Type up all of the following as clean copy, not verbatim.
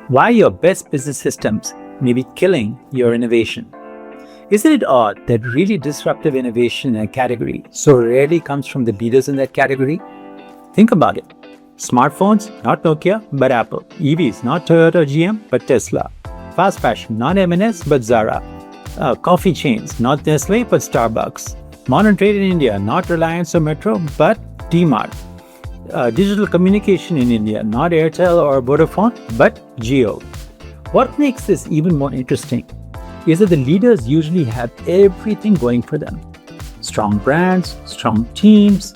Why your best business systems may be killing your innovation. Isn't it odd that really disruptive innovation in a category so rarely comes from the leaders in that category? Think about it. Smartphones, not Nokia, but Apple. EVs, not Toyota or GM, but Tesla. Fast fashion, not M&S, but Zara. Coffee chains, not Nestle, but Starbucks. Modern trade in India, not Reliance or Metro, but D-Mart. Digital communication in India, not Airtel or Vodafone, but Jio. What makes this even more interesting is that the leaders usually have everything going for them. Strong brands, strong teams,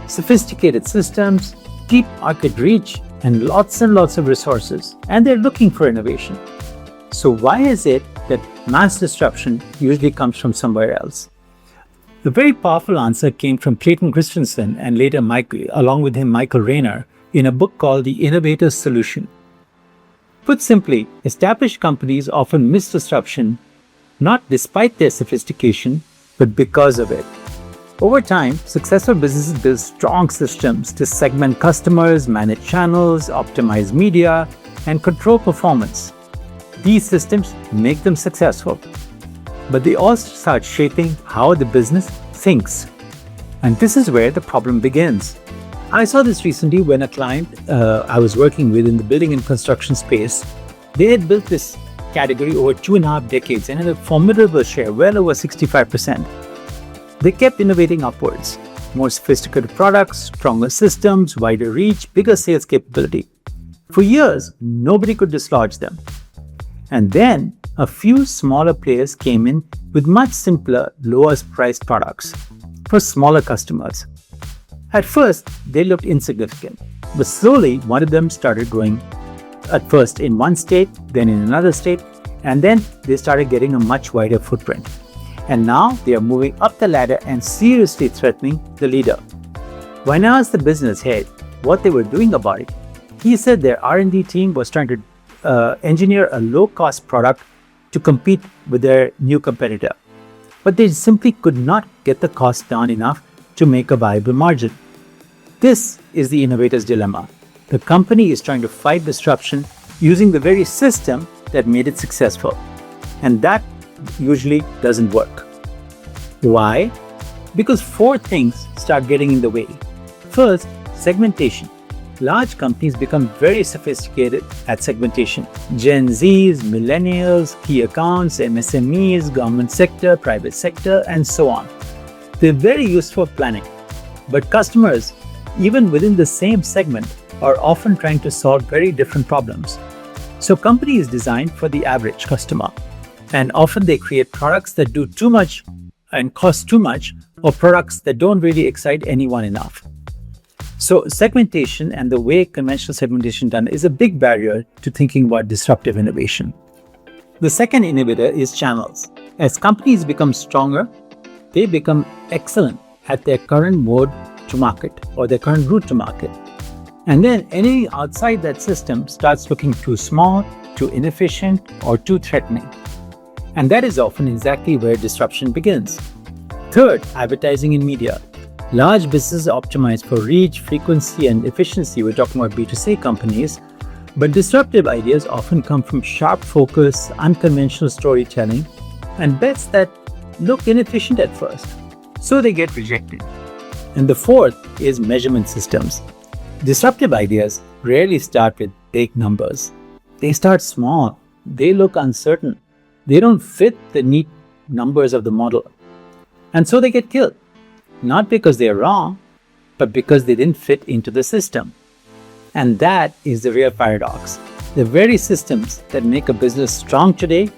sophisticated systems, deep market reach, and lots of resources. And they're looking for innovation. So why is it that mass disruption usually comes from somewhere else? The very powerful answer came from Clayton Christensen and later along with him Michael Rayner in a book called The Innovator's Solution. Put simply, established companies often miss disruption not despite their sophistication, but because of it. Over time, successful businesses build strong systems to segment customers, manage channels, optimize media, and control performance. These systems make them successful. But they also start shaping how the business thinks. And this is where the problem begins. I saw this recently when a client I was working with in the building and construction space, they had built this category over 2.5 decades and had a formidable share, well over 65%. They kept innovating upwards. More sophisticated products, stronger systems, wider reach, bigger sales capability. For years, nobody could dislodge them. And then, a few smaller players came in with much simpler, lower priced products for smaller customers. At first, they looked insignificant, but slowly one of them started growing, at first in one state, then in another state, and then they started getting a much wider footprint. And now they are moving up the ladder and seriously threatening the leader. When I asked the business head what they were doing about it, he said their R&D team was trying to engineer a low-cost product to compete with their new competitor. But they simply could not get the cost down enough to make a viable margin. This is the innovator's dilemma. The company is trying to fight disruption using the very system that made it successful. And that usually doesn't work. Why? Because 4 things start getting in the way. First, segmentation. Large companies become very sophisticated at segmentation. Gen Zs, millennials, key accounts, MSMEs, government sector, private sector, and so on. They're very useful for planning. But customers, even within the same segment, are often trying to solve very different problems. So company is designed for the average customer. And often they create products that do too much and cost too much, or products that don't really excite anyone enough. So segmentation and the way conventional segmentation done is a big barrier to thinking about disruptive innovation. The second innovator is channels. As companies become stronger, they become excellent at their current mode to market or their current route to market. And then anything outside that system starts looking too small, too inefficient, or too threatening. And that is often exactly where disruption begins. Third, advertising in media. Large businesses optimize for reach, frequency, and efficiency. We're talking about B2C companies. But disruptive ideas often come from sharp focus, unconventional storytelling, and bets that look inefficient at first. So they get rejected. And the fourth is measurement systems. Disruptive ideas rarely start with big numbers. They start small. They look uncertain. They don't fit the neat numbers of the model. And so they get killed. Not because they are wrong, but because they didn't fit into the system. And that is the real paradox. The very systems that make a business strong today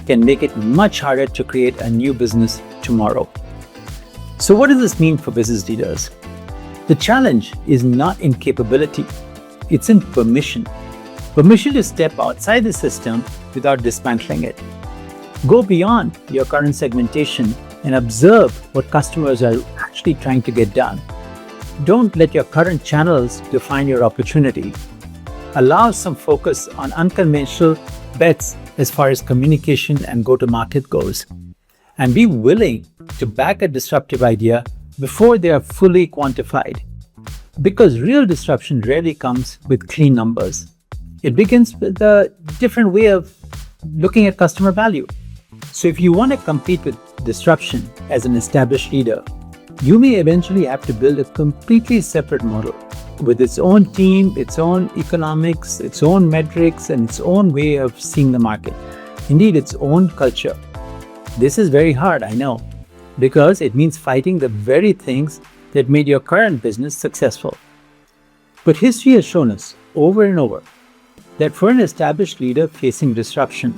can make it much harder to create a new business tomorrow. So what does this mean for business leaders? The challenge is not in capability, it's in permission. Permission to step outside the system without dismantling it. Go beyond your current segmentation and observe what customers are actually trying to get done. Don't let your current channels define your opportunity. Allow some focus on unconventional bets as far as communication and go-to-market goes. And be willing to back a disruptive idea before they are fully quantified. Because real disruption rarely comes with clean numbers. It begins with a different way of looking at customer value. So if you want to compete with disruption as an established leader, you may eventually have to build a completely separate model with its own team, its own economics, its own metrics, and its own way of seeing the market. Indeed, its own culture. This is very hard, I know, because it means fighting the very things that made your current business successful. But history has shown us over and over that for an established leader facing disruption,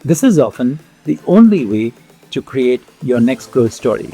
this is often the only way to create your next growth story.